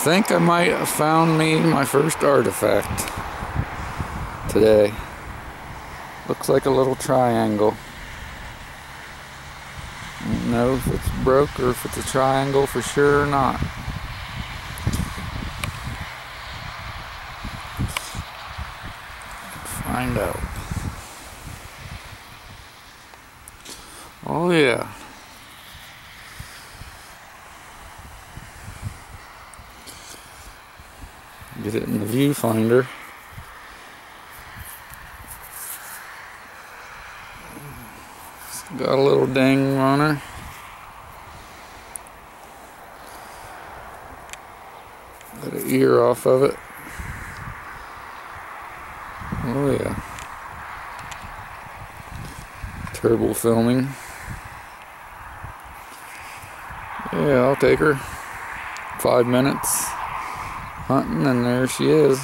think I might have found me my first artifact today. Looks like a little triangle. I don't know if it's broke or if it's a triangle for sure or not. Find out. Oh yeah. Get it in the viewfinder. Got a little ding on her. Got an ear off of it. Oh yeah. Turbo filming. Yeah, I'll take her. 5 minutes hunting and there she is.